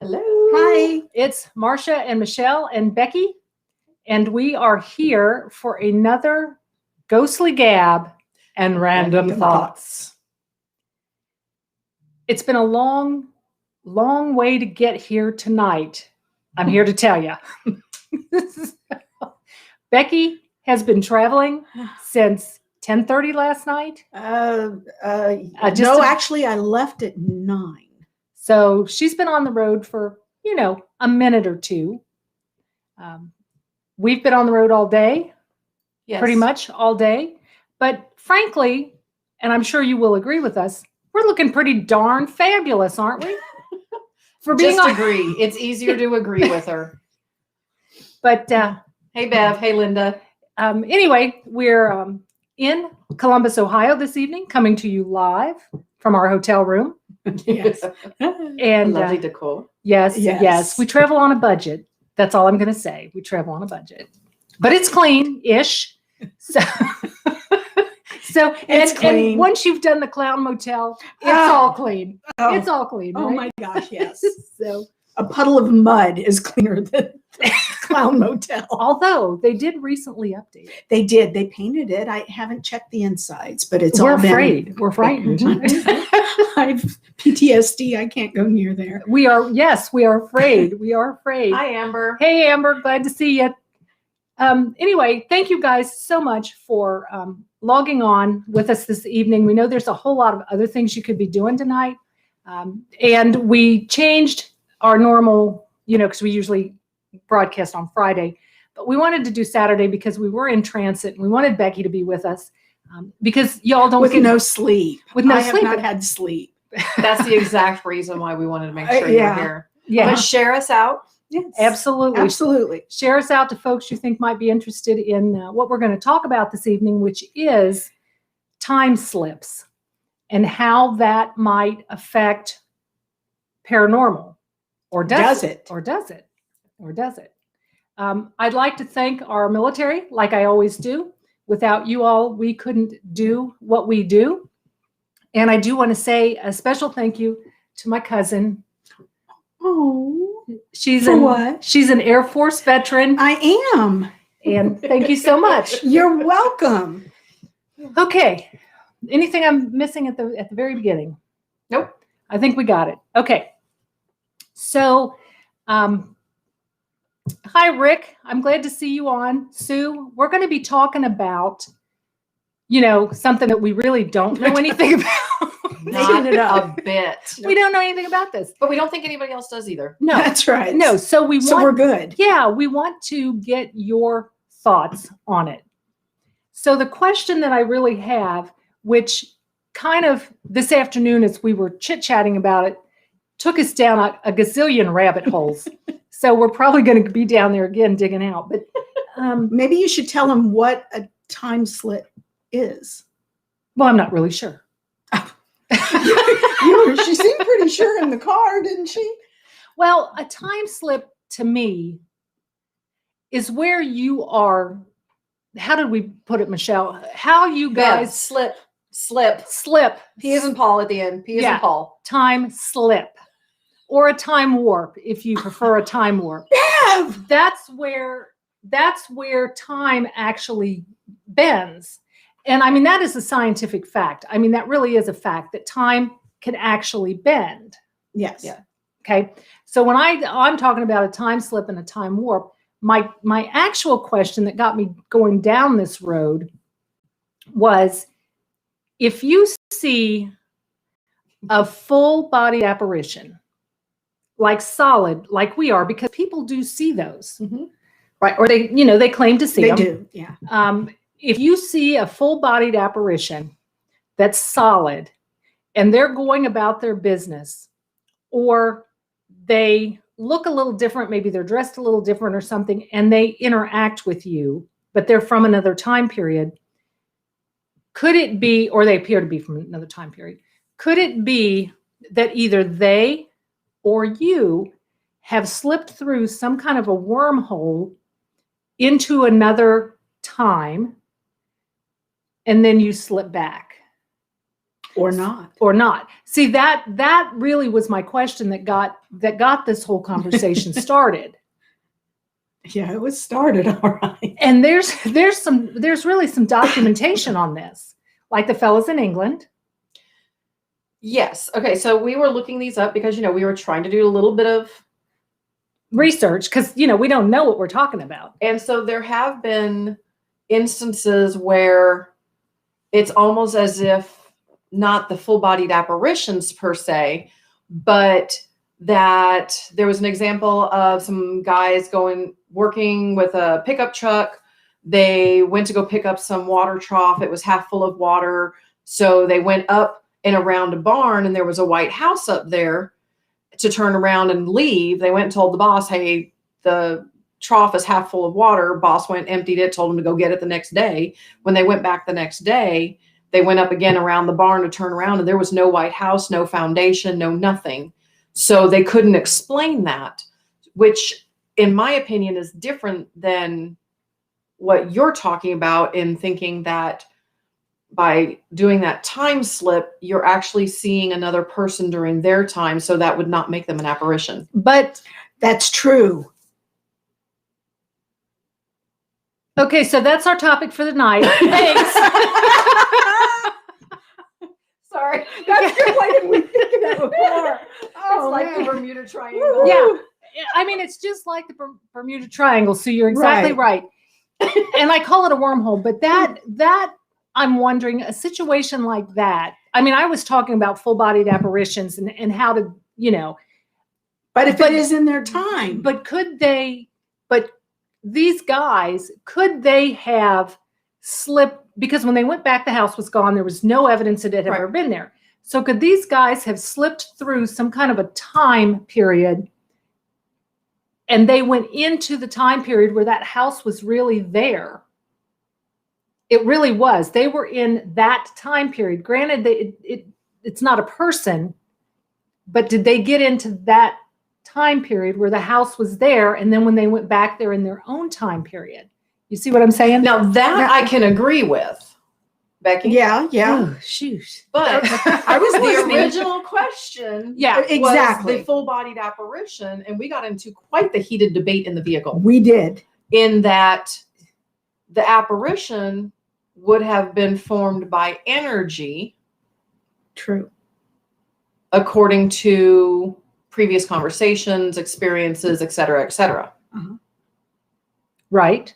Hello. Hi. It's Marcia and Michelle and Becky, and we are here for another Ghostly Gab and Random Thoughts. It's been a long way to get here tonight. I'm here to tell you. Becky has been traveling since 10:30 last night. No, actually, I left at 9. So she's been on the road for, a minute or two. We've been on the road all day, pretty much all day. But frankly, and I'm sure you will agree with us, we're looking pretty darn fabulous, aren't we? For being agree. It's easier to agree with her. But hey, Bev. Hey, Linda. Anyway, we're in Columbus, Ohio this evening, coming to you live from our hotel room. Yes. And lovely decor. Yes. We travel on a budget. That's all I'm going to say. We travel on a budget, but it's clean-ish. So, it's clean. And once you've done the Clown Motel, it's all clean. It's all clean. Oh right? my gosh, yes. So a puddle of mud is cleaner than the Clown Motel. Although they did recently update it. They did. They painted it. I haven't checked the insides, but it's We're all been... afraid. We're frightened. I've PTSD. I can't go near there. We are afraid. We are afraid. Hi, Amber. Hey, Amber. Glad to see you. Anyway, thank you guys so much for logging on with us this evening. We know there's a whole lot of other things you could be doing tonight. And we changed our normal, because we usually broadcast on Friday, but we wanted to do Saturday because we were in transit and we wanted Becky to be with us because y'all don't get no sleep. I have not had sleep. That's the exact reason why we wanted to make sure you're here. Yeah. But share us out. Yes, absolutely. Share us out to folks you think might be interested in what we're going to talk about this evening, which is time slips and how that might affect paranormal. Or does it? I'd like to thank our military, like I always do. Without you all, we couldn't do what we do. And I do want to say a special thank you to my cousin. Oh, she's an Air Force veteran. I am. And thank you so much. You're welcome. Okay. Anything I'm missing at the very beginning? Nope. I think we got it. Okay. So, hi, Rick. I'm glad to see you on. Sue, we're going to be talking about, something that we really don't know anything about. Not a bit. We don't know anything about this. But we don't think anybody else does either. No. That's right. No. So we're good. Yeah. We want to get your thoughts on it. So the question that I really have, which kind of this afternoon as we were chit-chatting about it, took us down a gazillion rabbit holes. So we're probably going to be down there again digging out. But maybe you should tell them what a time slip is. Well, I'm not really sure. She seemed pretty sure in the car, didn't she? Well, a time slip to me is where you are. How did we put it, Michelle? How you guys slip. P as in Paul at the end. P as in Paul. Time slip. Or a time warp, if you prefer a time warp. Bev! That's where time actually bends. And I mean, that is a scientific fact. I mean, that really is a fact that time can actually bend. Yes. Yeah. Okay. So when I'm talking about a time slip and a time warp, my actual question that got me going down this road was, if you see a full-bodied apparition, like solid, like we are, because people do see those, right? Or they claim to see them. They do, yeah. If you see a full-bodied apparition that's solid and they're going about their business, or they look a little different, maybe they're dressed a little different or something, and they interact with you, but they're from another time period, could it be, or they appear to be from another time period, could it be that either they or you have slipped through some kind of a wormhole into another time, and then you slip back? Or not. or not. See, that really was my question that got this whole conversation started. Yeah, it was started all right. And there's really some documentation on this, like the fellas in England. Yes. Okay. So we were looking these up because, we were trying to do a little bit of Research, because we don't know what we're talking about. And so there have been instances where it's almost as if not the full-bodied apparitions per se, but that there was an example of some guys working with a pickup truck. They went to go pick up some water trough. It was half full of water. So they went up and around a barn, and there was a white house up there. To turn around and leave, they went and told the boss, hey, the trough is half full of water. Boss went, emptied it, told them to go get it the next day. When they went back the next day, they went up again around the barn to turn around, and there was no white house, no foundation, no nothing. So they couldn't explain that, which in my opinion is different than what you're talking about in thinking that by doing that time slip, you're actually seeing another person during their time. So that would not make them an apparition. But That's true. okay, so that's our topic for the night. Thanks. Sorry. That's good. Why didn't we think of that before? Oh, It's like man. the Bermuda Triangle. Yeah. I mean, it's just like the Bermuda Triangle. So you're exactly right. And I call it a wormhole, but that I'm wondering, a situation like that. I mean, I was talking about full-bodied apparitions and how to, But if it is in their time. but these guys, could they have slipped? Because when they went back, the house was gone. There was no evidence it had ever been there. So could these guys have slipped through some kind of a time period, and they went into the time period where that house was really there? It really was. They were in that time period. Granted, it's not a person, but did they get into that time period where the house was there, and then when they went back there in their own time period? You see what I'm saying? Now that I can agree with, Becky. Yeah. Oh, shoot. But I was the listening. original question Yeah, exactly. was the full-bodied apparition, and we got into quite the heated debate in the vehicle. We did. In that the apparition would have been formed by energy, True. according to previous conversations, experiences, et cetera, et cetera. Right.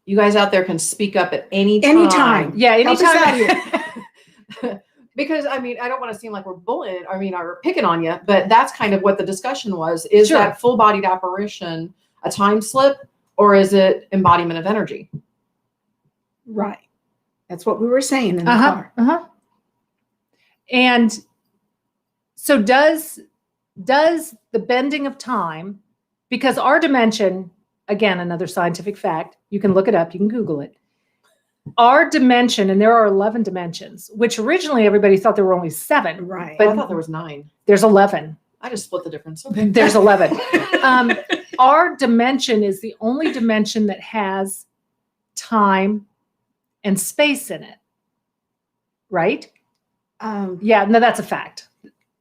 You guys out there can speak up at any time. Anytime. Yeah, Help us out anytime. Because, I mean, I don't want to seem like we're bullying, or picking on you, but that's kind of what the discussion was. Is Sure. that full-bodied apparition a time slip, or is it embodiment of energy? Right. That's what we were saying in the car. And so does the bending of time, because our dimension, again, another scientific fact, you can look it up, you can Google it. Our dimension, and there are 11 dimensions, which originally everybody thought there were only 7. Right. But But I thought there was 9. there's 11. I just split the difference. Okay. There's 11. Our dimension is the only dimension that has time and space in it. Right? Yeah, no, that's a fact.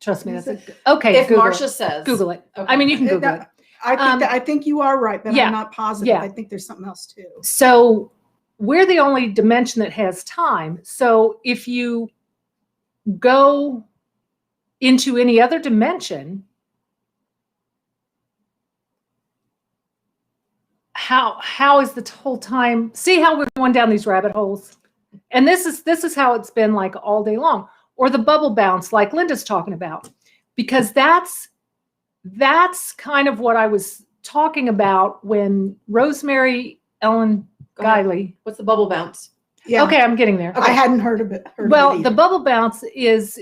Trust me. Is That's okay. If Google Marcia it. says. Google it. Okay. I mean, you can Google it. I think you are right, but yeah. I'm not positive. Yeah. I think there's something else too. So we're the only dimension that has time. So if you go into any other dimension, how is the whole time? See how we're going down these rabbit holes? And this is how it's been like all day long. Or the bubble bounce, like Linda's talking about, because that's kind of what I was talking about when Rosemary Ellen Go ahead. Guiley. What's the bubble bounce? Yeah. Okay, I'm getting there. I hadn't heard of it. Well, the bubble bounce is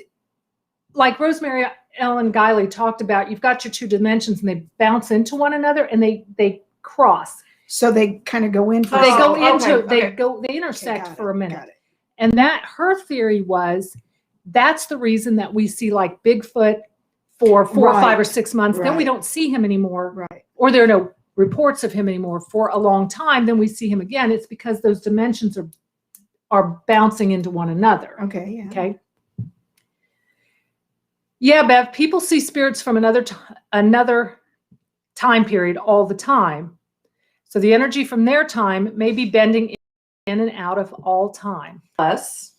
like Rosemary Ellen Guiley talked about. You've got your 2 dimensions, and they bounce into one another, and they cross. So they kind of go in for They go Oh, into okay. they intersect got for a it, minute. got it. And that her theory was that's the reason that we see like Bigfoot for 4 or 5 or 6 months. Then we Right. don't see him anymore, Right. or there are no reports of him anymore for a long time. Then we see him again. It's because those dimensions are bouncing into one another. Okay. Yeah. Okay. Yeah, Bev, people see spirits from another time period all the time. So the energy from their time may be bending in and out of all time. Unless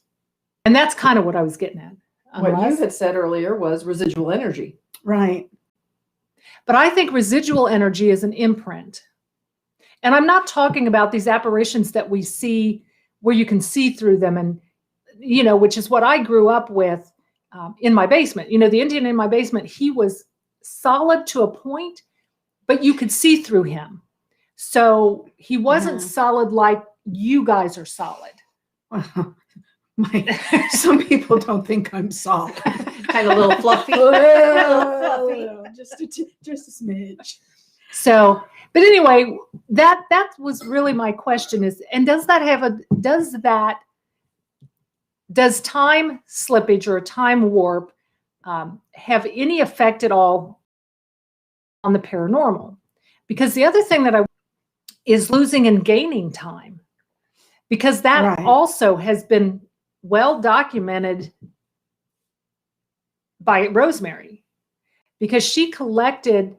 And that's kind of what I was getting at. what you Unless, had said earlier was residual energy. Right. but I think residual energy is an imprint. And I'm not talking about these apparitions that we see where you can see through them, and, which is what I grew up with in my basement. The Indian in my basement, he was solid to a point, but you could see through him. So he wasn't solid like you guys are solid. Well, some people don't think I'm solid. Kind of a little fluffy. Just a smidge. So, but anyway, that was really my question is, and does time slippage or a time warp have any effect at all on the paranormal? Because the other thing that is losing and gaining time, because that also has been well documented by Rosemary, because she collected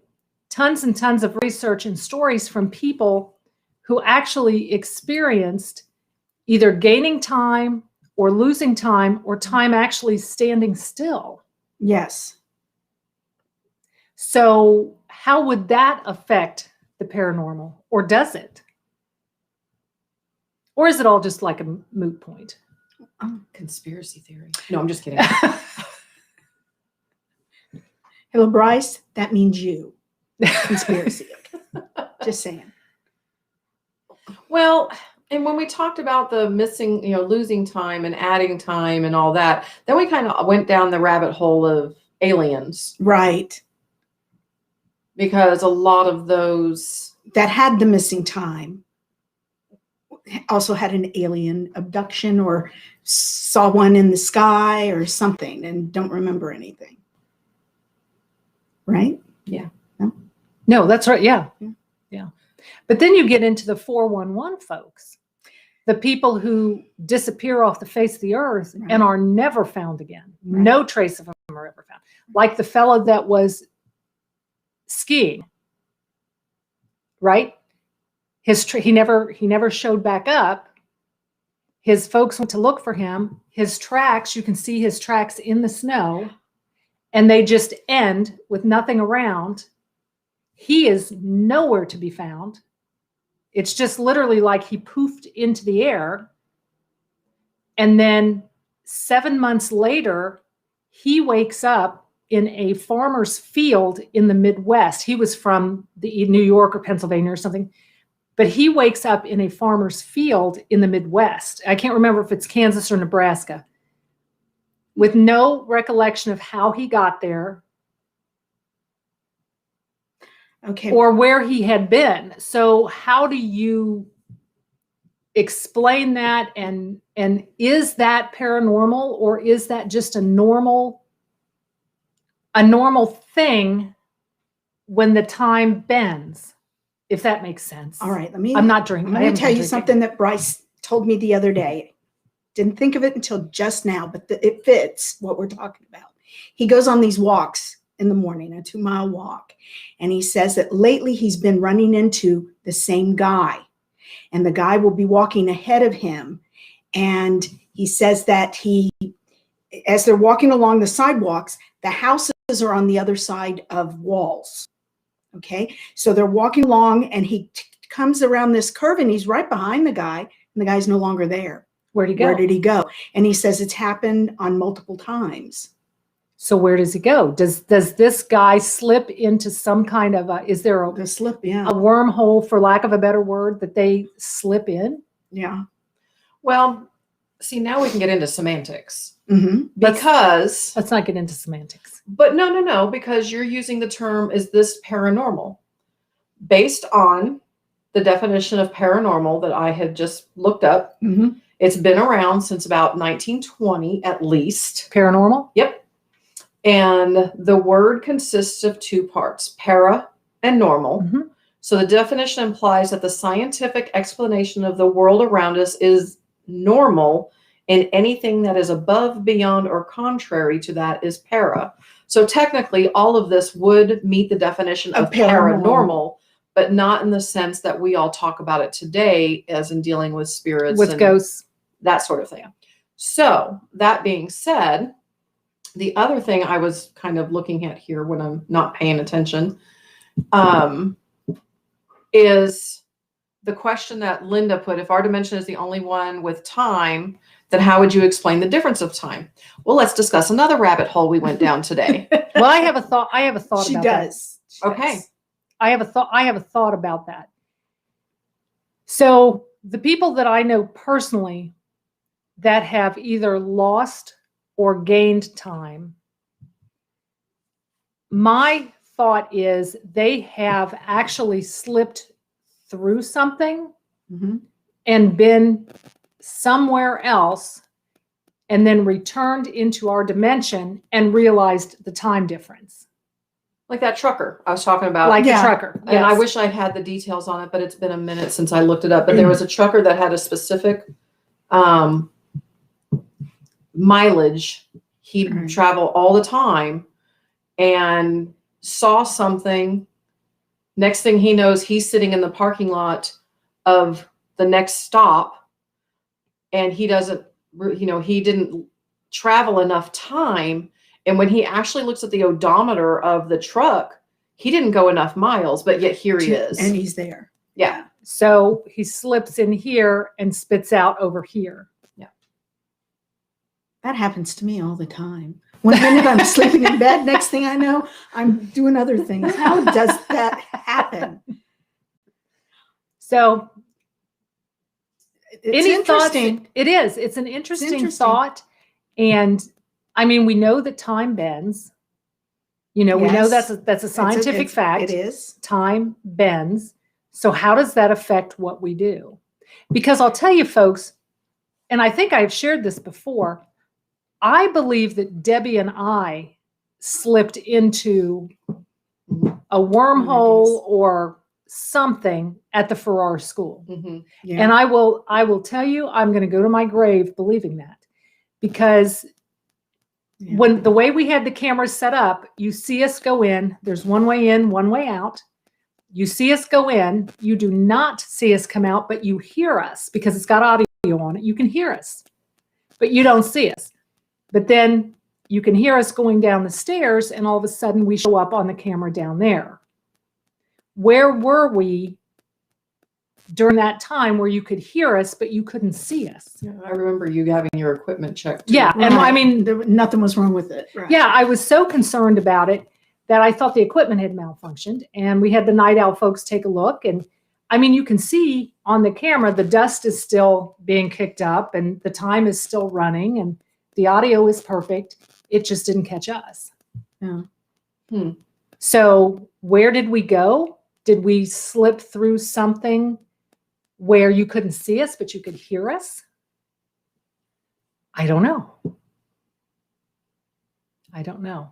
tons and tons of research and stories from people who actually experienced either gaining time or losing time or time actually standing still. Yes. So how would that affect the paranormal, or does it? Or is it all just like a moot point? Conspiracy theory. No, I'm just kidding. Hello, Bryce. That means you. Conspiracy. Just saying. Well, and when we talked about the missing, losing time and adding time and all that, then we kind of went down the rabbit hole of aliens. Right. Because a lot of those that had the missing time also had an alien abduction or saw one in the sky or something and don't remember anything. Right? Yeah. No, that's right. Yeah. Yeah. But then you get into the 411 folks, the people who disappear off the face of the earth and are never found again. Right. No trace of them are ever found. Like the fellow that was skiing, right? He never showed back up. His folks went to look for him. His tracks, you can see his tracks in the snow, and they just end with nothing around. He is nowhere to be found. It's just literally like he poofed into the air. And then 7 months later, he wakes up in a farmer's field in the Midwest. He was from New York or Pennsylvania or something, but he wakes up in a farmer's field in the Midwest. I can't remember if it's Kansas or Nebraska, with no recollection of how he got there. Okay. Or where he had been. So how do you explain that? And is that paranormal, or is that just a normal thing when the time bends? If that makes sense. All right. I'm not drinking. I'm going to tell you something that Bryce told me the other day. Didn't think of it until just now, but it fits what we're talking about. He goes on these walks in the morning, a 2-mile walk. And he says that lately he's been running into the same guy, and the guy will be walking ahead of him. And he says that as they're walking along the sidewalks, the houses are on the other side of walls. Okay. So they're walking along, and he comes around this curve, and he's right behind the guy, and the guy's no longer there. Where'd he go? Where did he go? And he says it's happened on multiple times. So where does he go? Does this guy slip into some kind of is there a wormhole, for lack of a better word, that they slip in? Yeah. Well, see, now we can get into semantics. Mm-hmm. Because let's not get into semantics. But no, because you're using the term, is this paranormal? Based on the definition of paranormal that I had just looked up. Mm-hmm. It's been around since about 1920 at least. Paranormal? Yep. And the word consists of 2 parts, para and normal. Mm-hmm. So the definition implies that the scientific explanation of the world around us is normal, and anything that is above, beyond, or contrary to that is para. So technically, all of this would meet the definition of Of paranormal. paranormal, but not in the sense that we all talk about it today, as in dealing with spirits With and ghosts. that sort of thing. So that being said, the other thing I was kind of looking at here when I'm not paying attention is the question that Linda put: if our dimension is the only one with time, then how would you explain the difference of time? Well, let's discuss another rabbit hole we went down today. Well, I have a thought. I have a thought She about that. does. She Okay. does. I have a thought about that. So the people that I know personally that have either lost or gained time, my thought is they have actually slipped through something Mhm. and been somewhere else and then returned into our dimension and realized the time difference. Like that trucker I was talking about. Like Yeah. a trucker. And I yes. wish I'd had the details on it, but it's been a minute since I looked it up. But there was a trucker that had a specific mileage. He'd Right. travel all the time and saw something. Next thing he knows, he's sitting in the parking lot of the next stop, and he didn't travel enough time. And when he actually looks at the odometer of the truck, he didn't go enough miles, but yet here he is. And he's there. Yeah. So he slips in here and spits out over here. That happens to me all the time. One minute I'm sleeping in bed, next thing I know, I'm doing other things. How does that happen? So It's any thoughts? interesting. It is. It's an interesting interesting. thought. And I mean, we know that time bends. We know Yes. that's a scientific fact. It is. Time bends. So how does that affect what we do? Because I'll tell you folks, and I think I've shared this before, I believe that Debbie and I slipped into a wormhole or something at the Farrar School. Mm-hmm. Yeah. And I will tell you, I'm going to go to my grave believing that, because Yeah. when the way we had the cameras set up, you see us go in, there's one way in, one way out. You see us go in, you do not see us come out, but you hear us because it's got audio on it. You can hear us, but you don't see us. But then you can hear us going down the stairs, and all of a sudden we show up on the camera down there. Where were we during that time where you could hear us, but you couldn't see us? Yeah, I remember you having your equipment checked. Too. Yeah. And I Right. mean, Nothing was wrong with it. Right. yeah, I was so concerned about it that I thought the equipment had malfunctioned, and we had the Night Owl folks take a look. And I mean, you can see on the camera, the dust is still being kicked up and the time is still running and the audio is perfect. It just didn't catch us. Yeah. So where did we go? Did we slip through something where you couldn't see us, but you could hear us? I don't know. I don't know.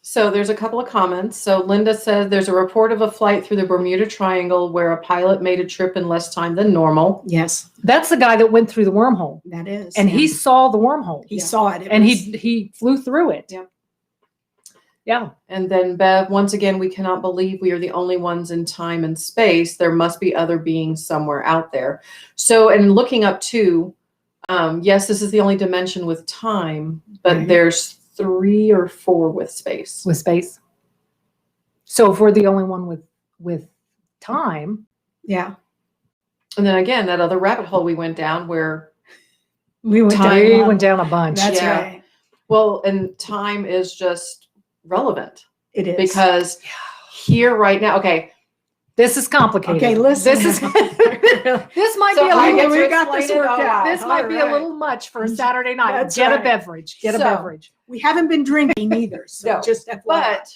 So there's a couple of comments. So Linda says there's a report of a flight through the Bermuda Triangle where a pilot made a trip in less time than normal. Yes, That's the guy that went through the wormhole, that is. and Yeah. he saw the wormhole, he Yeah. saw it. It and was- he flew through it. Yeah. Yeah. And then Bev, once again, we cannot believe we are the only ones in time and space. There must be other beings somewhere out there. So, and looking up too, yes, this is the only dimension with time, but Right. there's 3 or 4 with space. With space. So if we're the only one with time, Yeah. And then again, that other rabbit hole we went down where, We went Time we down. went down a bunch. That's Yeah. right. well, and time is just relevant It is. because here right now, okay, This is complicated. Okay, listen. This is this might So be a I little. get to we got this explain it worked all. out. This might be a All little much for a Saturday night. That's Get a right. beverage. Get a So- beverage. We haven't been drinking either. So No, just FYI. But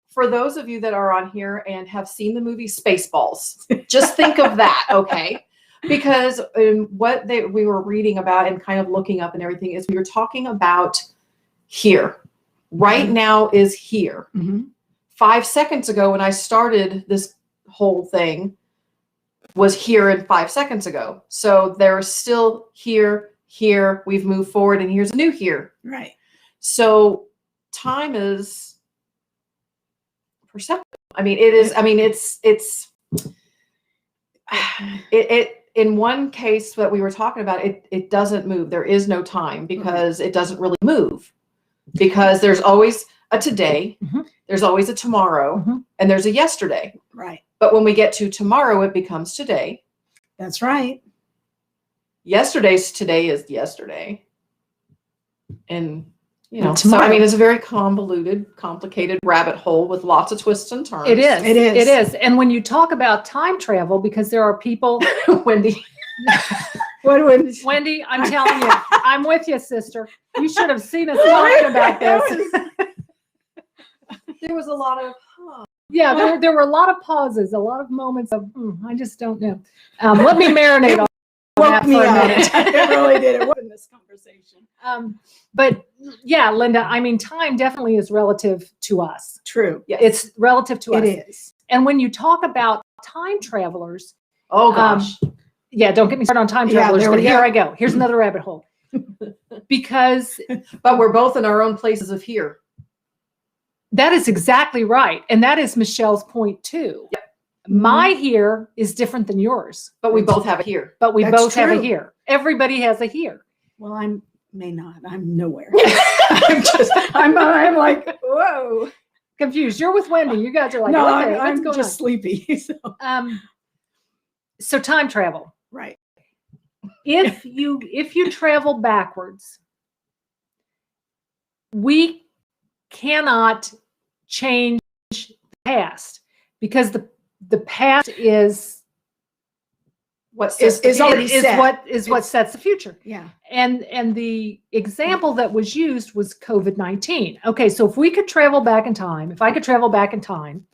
for those of you that are on here and have seen the movie Spaceballs, just think of that, okay? Because what we were reading about and kind of looking up and everything is we were talking about here. Right now is here. Mhm. 5 seconds ago when I started this whole thing was here and 5 seconds ago. So there's still here, here, we've moved forward, and here's a new here. Right. So time is perceptible. I mean, it is. I mean, it in one case that we were talking about, it doesn't move. There is no time because it doesn't really move, because there's always a today, there's always a tomorrow, and there's a yesterday. Right. But when we get to tomorrow, it becomes today. That's right. Yesterday's today is yesterday. And you know, so tomorrow. I mean, it's a very convoluted, complicated rabbit hole with lots of twists and turns. It is. It is. It is. And when you talk about time travel, because there are people, Wendy. Wendy, I'm telling you, I'm with you, sister. You should have seen us talking about this. There was a lot of, Yeah, there were a lot of pauses, a lot of moments of, I just don't know. Let me marinate on that for a minute. It really did. It was in this conversation. But yeah, Linda, I mean, time definitely is relative to us. True. yes. It's relative to us. It is. And when you talk about time travelers, Oh gosh. yeah, don't get me started on time Yeah, travelers, there but we here go. I go. Here's another rabbit hole. Because But we're both in our own places of here. that is exactly right. And that is Michelle's point too. Yep. My here is different than yours, But we both have it here. but we That's both have a true. here. Everybody has a here. Well, I may not. I'm nowhere. I'm like, whoa. Confused. You're with Wendy. You guys are like, No, okay, what's I'm going just sleepy. So. on? So time travel. Right. If you travel backwards, we cannot change the past, because the past is What Is already set. what sets the future. Yeah. And the example that was used was COVID-19. Okay, so if we could travel back in time, if I could travel back in time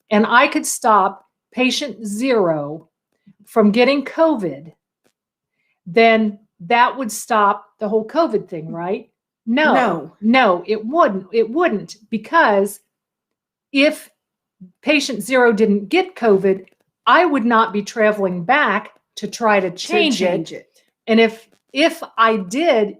and I could stop patient 0 from getting COVID, then that would stop the whole COVID thing, right? No, it wouldn't. It wouldn't, because if patient 0 didn't get COVID, I would not be traveling back to try to change it. And if I did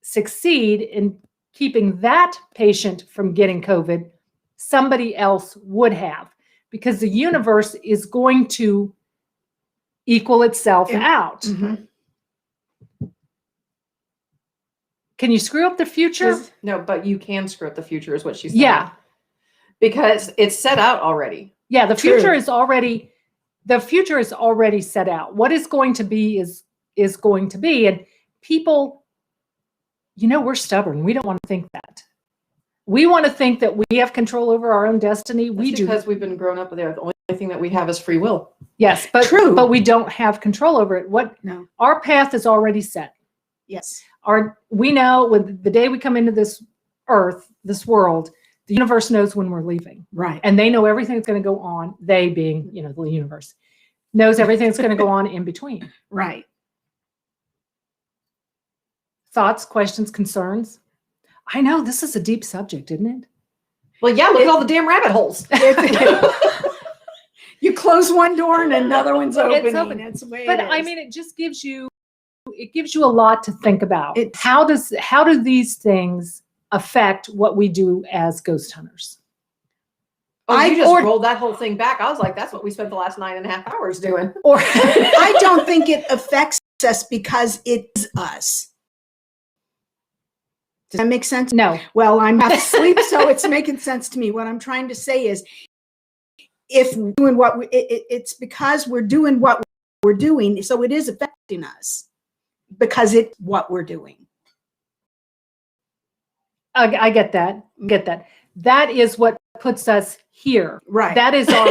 succeed in keeping that patient from getting COVID, somebody else would have, because the universe is going to equal itself out. Mhm. Can you screw up the future? No, but you can screw up the future, is what she said. Yeah. Because it's set out already. Yeah, the True. future is already set out. What is going to be is going to be. And people, we're stubborn. We don't want to think that. We want to think that we have control over our own destiny. We do. Because we've been grown up there. The only thing that we have is free will. Yes, but True. but we don't have control over it. No. Our path is already set. Yes. We know when the day we come into this earth, this world, the universe knows when we're leaving. Right. And they know everything that's going to go on. They being, the universe knows everything that's going to go on in between. Right. Thoughts, questions, concerns? I know this is a deep subject, isn't it? Well, yeah, look at all the damn rabbit holes. You close one door and another one's opening. open. That's the way But it is. I mean, it just gives you a lot to think about. It's- How do these things affect what we do as ghost hunters? Oh, you I- just or- rolled that whole thing back. I was like, that's what we spent the last 9.5 hours doing. Or I don't think it affects us because it's us. Does that make sense? no, Well, I'm half asleep, so it's making sense to me. What I'm trying to say is, if we're doing what it's because we're doing what we're doing, so it is affecting us because it's what we're doing. I get that. Get that. That is what puts us here. Right. That is our.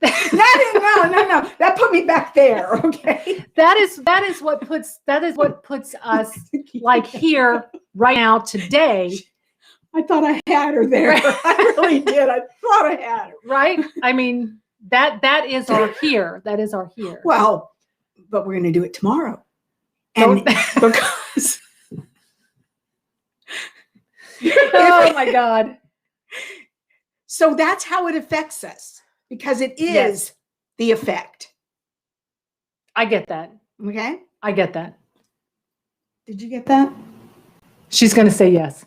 No. That put me back there. Okay. that is what puts us like here right now today, I thought I had her there. I really did. I thought I had her. right? I mean, that is our here. That is our here. Well, but we're going to do it tomorrow. And because Oh my God. so that's how it affects us, because it is Yes. the effect. I get that. Okay. I get that. Did you get that? She's going to say yes.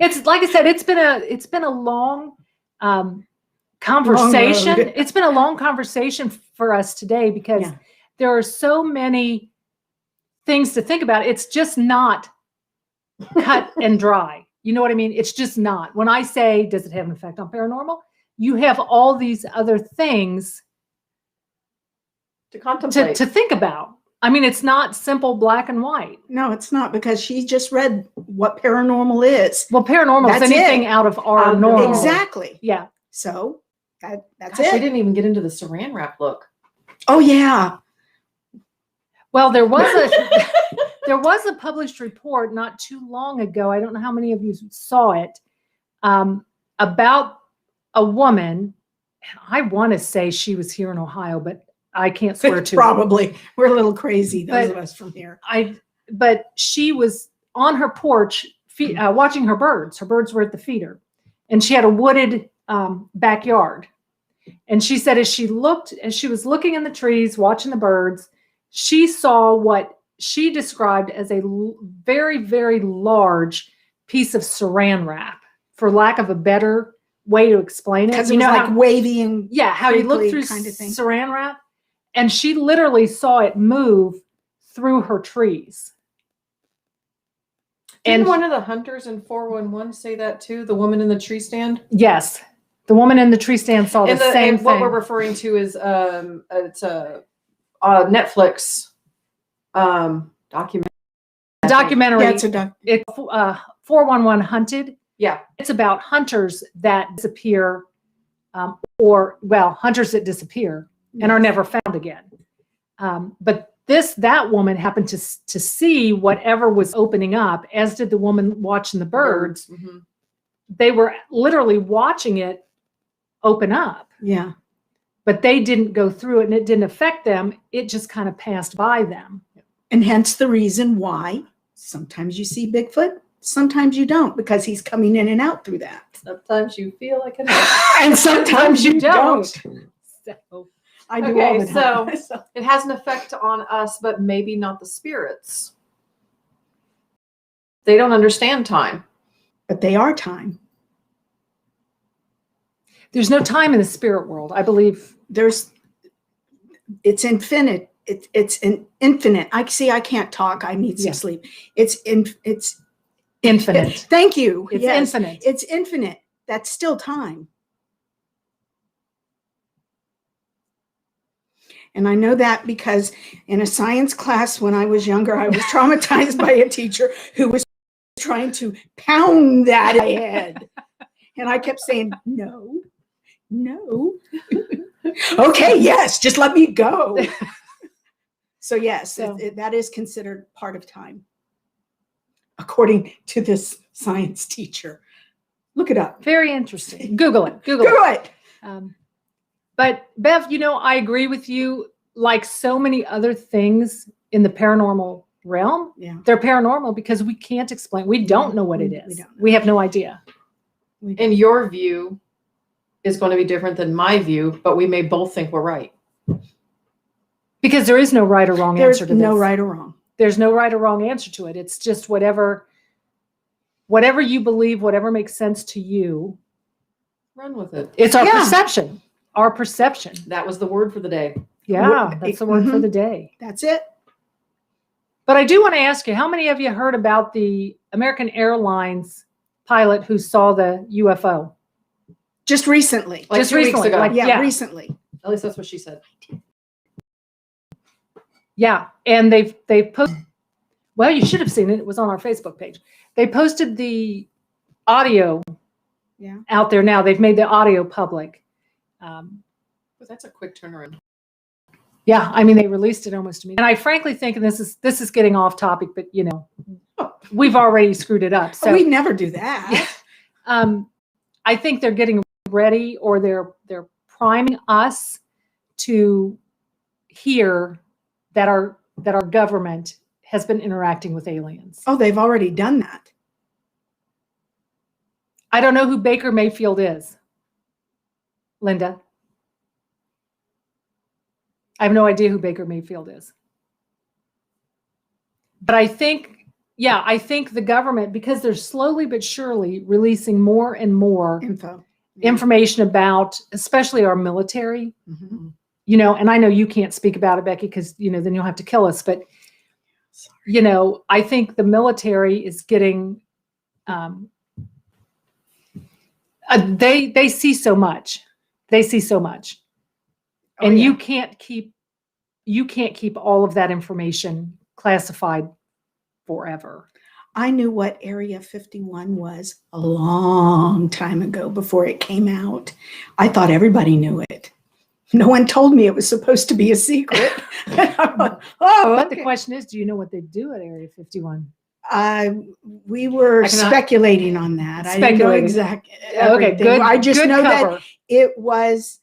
It's like I said, it's been a long conversation. Long road. It's been a long conversation for us today because Yeah. there are so many things to think about. It's just not cut and dry. You know what I mean? It's just not. When I say, does it have an effect on paranormal? You have all these other things To contemplate. to think about. I mean, it's not simple black and white. No, it's not, because she just read what paranormal is. Well, paranormal is That's anything it. out of our normal. Exactly. Yeah. So that's Gosh, we it. didn't even get into the saran wrap look. Oh yeah. Well, there was a published report not too long ago. I don't know how many of you saw it, about a woman. And I want to say she was here in Ohio, but I can't swear to it. Probably. We're a little crazy, those But of us from here. But she was on her porch watching her birds. Her birds were at the feeder, and she had a wooded backyard. And she said, as she was looking in the trees, watching the birds, she saw what she described as a very, very large piece of saran wrap, for lack of a better way to explain it. Because it was like wavy and how you look crinkly through kind of thing. saran wrap, and she literally saw it move through her trees. Didn't And one of the hunters in 411 say that too? The woman in the tree stand? yes, the woman in the tree stand saw the same and what thing. we're referring to is it's a Netflix documentary. Documentary. Yeah, it's a It's 411 Hunted. Yeah. It's about hunters that disappear, hunters that disappear and are never found again. But that woman happened to see whatever was opening up, as did the woman watching the birds. Mm-hmm. They were literally watching it open up, Yeah. but they didn't go through it, and it didn't affect them. It just kind of passed by them. And hence the reason why sometimes you see Bigfoot, sometimes you don't, because he's coming in and out through that. Sometimes you feel like an And sometimes you don't. So, I do all the time. so it has an effect on us, but maybe not the spirits. They don't understand time. But they are time. there's no time in the spirit world, I believe. It's infinite. It's an infinite. I can't talk. I need some sleep. It's Infinite. Thank you. It's Yes. infinite. It's infinite. That's still time. And I know that because in a science class when I was younger, I was traumatized by a teacher who was trying to pound that in my head. And I kept saying, no. Okay, yes, just let me go. So yes, that is considered part of time, according to this science teacher. Look it up. Very interesting. Google it. Google it. But Bev, I agree with you. Like so many other things in the paranormal realm, they're paranormal because we can't explain. We don't know what it is. We have no idea. And your view is going to be different than my view, but we may both think we're right. Because there is no right or wrong answer to this. There's no right or wrong. There's no right or wrong answer to it. It's just whatever you believe, whatever makes sense to you. Run with it. It's our perception. Our perception. That was the word for the day. Yeah, that's the word for the day. That's it. But I do want to ask you, how many of you heard about the American Airlines pilot who saw the UFO? Just recently. Like just 2 weeks recently. ago. Recently. At least that's what she said. Yeah, and they've posted. Well, you should have seen it. It was on our Facebook page. They posted the audio out there now. They've made the audio public. But that's a quick turnaround. Yeah, I mean, they released it almost immediately. And I frankly think, and this is getting off topic, but we've already screwed it up. So we never do that. I think they're getting ready, or they're priming us to hear that our government has been interacting with aliens. Oh, they've already done that. I don't know who Baker Mayfield is. Linda? I have no idea who Baker Mayfield is. But I think the government, because they're slowly but surely releasing more and more Info. information about, especially our military, Mhm. and I know you can't speak about it, Becky, because, then you'll have to kill us. But, I think the military is getting, they see so much. They see so much. Oh, And yeah. you can't keep all of that information classified forever. I knew what Area 51 was a long time ago before it came out. I thought everybody knew it. No one told me it was supposed to be a secret. But okay. the question is, do you know what they do at Area 51? We were I cannot- speculating on that. I didn't know Speculating. exactly. Okay, good. I just good know cover. that it was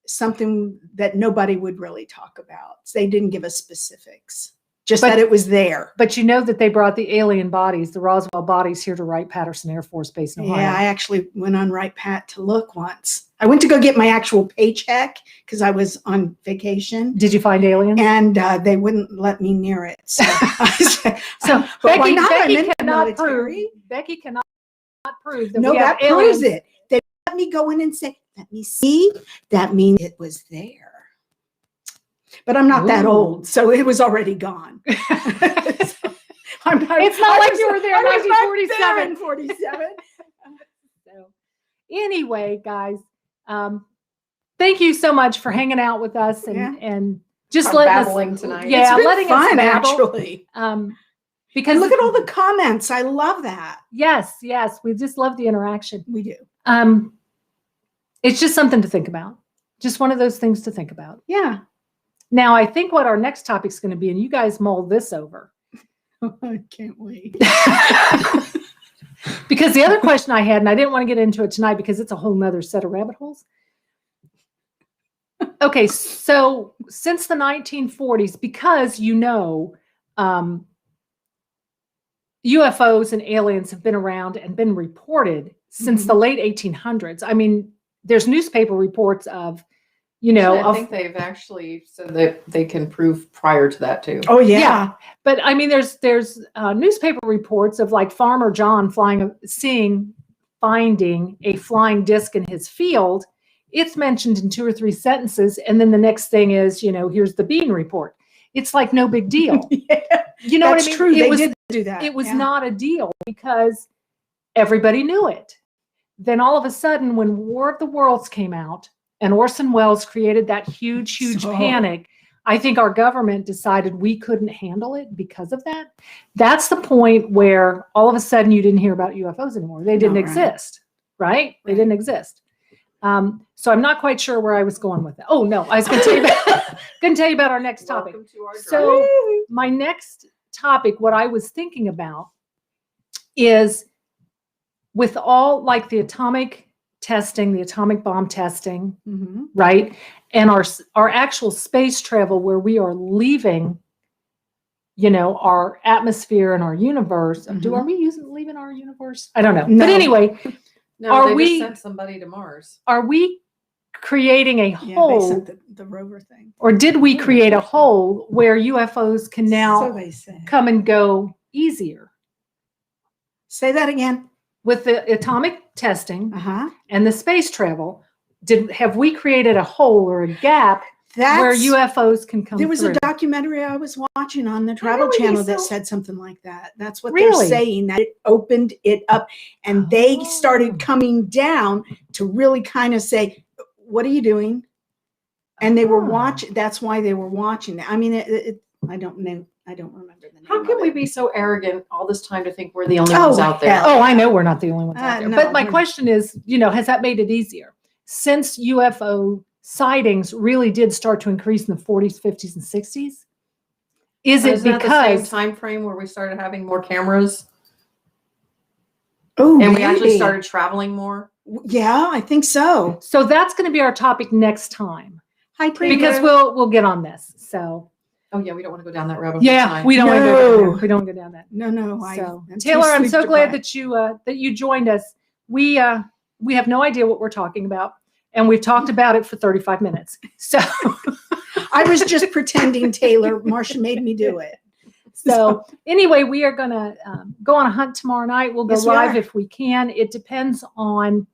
something that nobody would really talk about. They didn't give us specifics, just But- that it was there. But you know that they brought the alien bodies, the Roswell bodies, here to Wright-Patterson Air Force Base in Ohio. Yeah, I actually went on Right Pat to look once. I went to go get my actual paycheck because I was on vacation, Did you find aliens? and they wouldn't let me near it. So, I said, So but why Becky, not? I'm in Becky the cannot prove. military. Becky cannot prove that No, we have that proves aliens. it. They let me go in and say, "Let me see." That means it was there. But I'm not that Ooh. old, so it was already gone. So, It's not like you were there in 1947. in 47. So, anyway, guys, thank you so much for hanging out with us and just For letting babbling us tonight. Yeah, It's been letting fun, us babble. actually. Because And look at all the comments. I love that. yes, we just love the interaction. We do. It's just something to think about. Just one of those things to think about. Yeah. Now, I think what our next topic is going to be, and you guys mull this over. I can't wait. Because the other question I had, and I didn't want to get into it tonight because it's a whole nother set of rabbit holes. Okay, so since the 1940s, because UFOs and aliens have been around and been reported since the late 1800s. I mean, there's newspaper reports of, I think they've actually said that they can prove prior to that too. Oh, yeah. Yeah. But I mean, there's newspaper reports of like Farmer John finding a flying disc in his field. It's mentioned in 2 or 3 sentences, and then the next thing is, here's the Bean report. It's like no big deal. Yeah. You know That's what I mean? true. It They was, did do that. It was Yeah. not a deal because everybody knew it. Then all of a sudden, when War of the Worlds came out and Orson Welles created that huge So- panic, I think our government decided we couldn't handle it because of that. That's the point where all of a sudden you didn't hear about UFOs anymore. They didn't right. exist, right? They Right. didn't exist. So I'm not quite sure where I was going with that. Oh no, I was going to tell you about our next topic. Welcome to our So drive. my next topic, what I was thinking about is with all like the atomic testing, the atomic bomb testing, Mhm. right? And our actual space travel where we are leaving, our atmosphere and our universe. Mhm. Are we leaving our universe? I don't know. No. But anyway, No, are they we- just sent somebody to Mars. are we creating a Yeah, they hole, sent the rover thing. or did we Yeah, create a that's right. hole where UFOs can So now they say. come and go easier? Say that again. With the atomic testing Uh-huh. and the space travel, have we created a hole or a gap where UFOs can come There was through? a documentary I was watching on the Travel Really? Channel that So- said something like that. That's what Really? they're saying, that it opened it up and they Oh. started coming down to really kind of say, what are you doing? And they were Oh. watching. That's why they were watching it. I mean, I don't know. I don't remember the name. How can of we it. be so arrogant all this time to think we're the only Oh, ones out there? hell. Oh, I know we're not the only ones out there. No, But my we're not. question is, has that made it easier? Since UFO sightings really did start to increase in the 40s, 50s, and 60s? Is it Isn't that the same because time frame where we started having more cameras Oh, and we actually maybe. started traveling more? Yeah, I think so. so that's going to be our topic next time Hi, Taylor. because we'll get on this. So Oh yeah, we don't want to go down that rabbit hole yeah, tonight. we don't want to go down No. there. We don't want to go down that. No. So I'm too Taylor, I'm so sleep glad deprived. that you joined us. We have no idea what we're talking about, and we've talked about it for 35 minutes. So I was just pretending, Taylor. Marcia made me do it. So anyway, we are going to go on a hunt tomorrow night. We'll go Yes, we live are. if we can. It depends on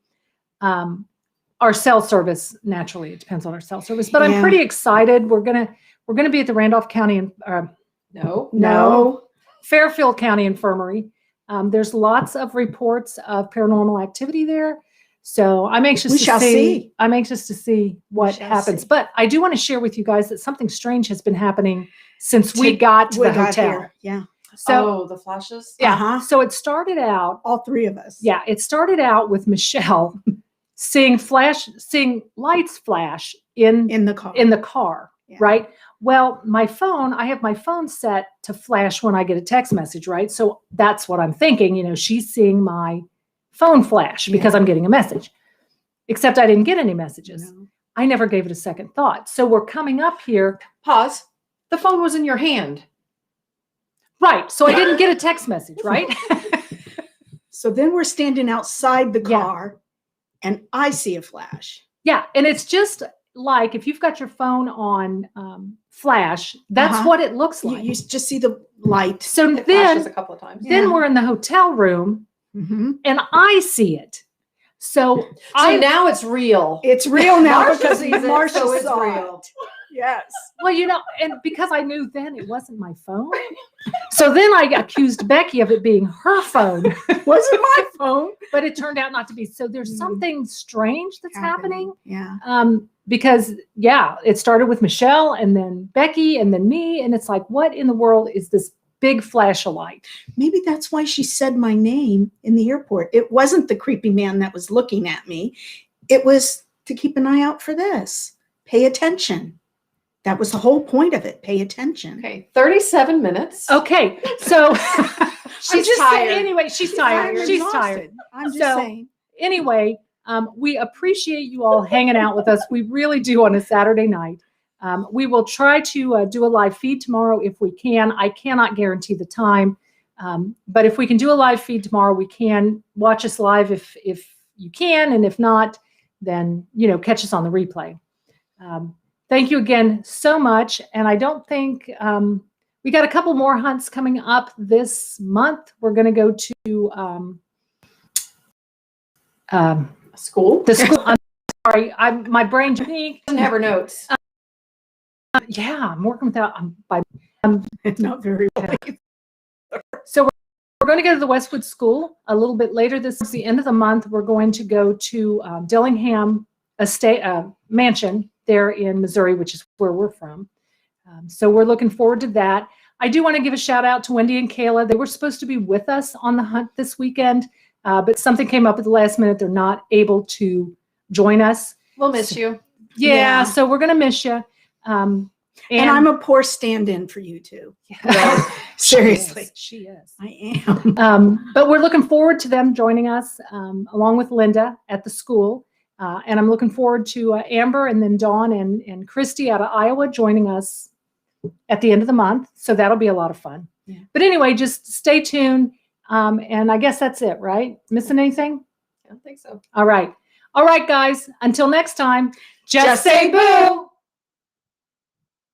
our cell service. Naturally, it depends on our cell service. But I'm Yeah. pretty excited. We're gonna be at the Randolph County and No. Fairfield County Infirmary. There's lots of reports of paranormal activity there. So I'm anxious We to shall see. I'm anxious to see what shall happens. see. But I do want to share with you guys that something strange has been happening since we got to We the got hotel. here. Yeah. So the flashes. yeah. Uh-huh. So it started out. All three of us. Yeah, it started out with Michelle seeing lights flash In the car. in the car, Yeah. right? Well, I have my phone set to flash when I get a text message, right? So that's what I'm thinking, she's seeing my phone flash because I'm getting a message. Except I didn't get any messages. No. I never gave it a second thought. So we're coming up here. Pause. The phone was in your hand. Right. So I didn't get a text message, right? So then we're standing outside the Yeah. car and I see a flash. Yeah. And it's just like if you've got your phone on flash, that's Uh-huh. what it looks You, like. you just see the light. So It flashes a then couple of times. Yeah. we're in the hotel room Mm-hmm. and I see it. So So now it's real. It's real now Marcia because sees it, Marcia so it's saw real. it. Yes. well, and because I knew then it wasn't my phone. So then I accused Becky of it being her phone, Wasn't my phone. but it turned out not to be. So there's something strange that's happening. Yeah. Because it started with Michelle and then Becky and then me. And it's like, what in the world is this big flash of light? Maybe that's why she said my name in the airport. It wasn't the creepy man that was looking at me. It was to keep an eye out for this. Pay attention. That was the whole point of it. Pay attention. Okay, 37 minutes. Okay. So She's tired. Anyway, she's tired. I'm She's exhausted. tired. I'm just So- saying. Anyway, we appreciate you all hanging out with us. We really do on a Saturday night. We will try to do a live feed tomorrow if we can. I cannot guarantee the time, but if we can do a live feed tomorrow, we can. Watch us live if you can, and if not, then catch us on the replay. Thank you again so much, and I don't think we got a couple more hunts coming up this month. We're going to go to School. the school. I'm sorry, my brain doesn't Doesn't have her notes. Yeah, I'm working without. Not very well. So we're going to go to the Westwood School a little bit later. This is the end of the month. We're going to go to Dillingham Estate Mansion there in Missouri, which is where we're from. So we're looking forward to that. I do want to give a shout out to Wendy and Kayla. They were supposed to be with us on the hunt this weekend, but something came up at the last minute. They're not able to join us. We'll miss you. Yeah. So we're going to miss you. And I'm a poor stand-in for you too. Seriously. She is. I am. But we're looking forward to them joining us along with Linda at the school. And I'm looking forward to Amber and then Dawn and Christy out of Iowa joining us at the end of the month. So that'll be a lot of fun. Yeah. But anyway, just stay tuned. And I guess that's it, right? Missing anything? I don't think so. All right. All right, guys. Until next time, just say boo.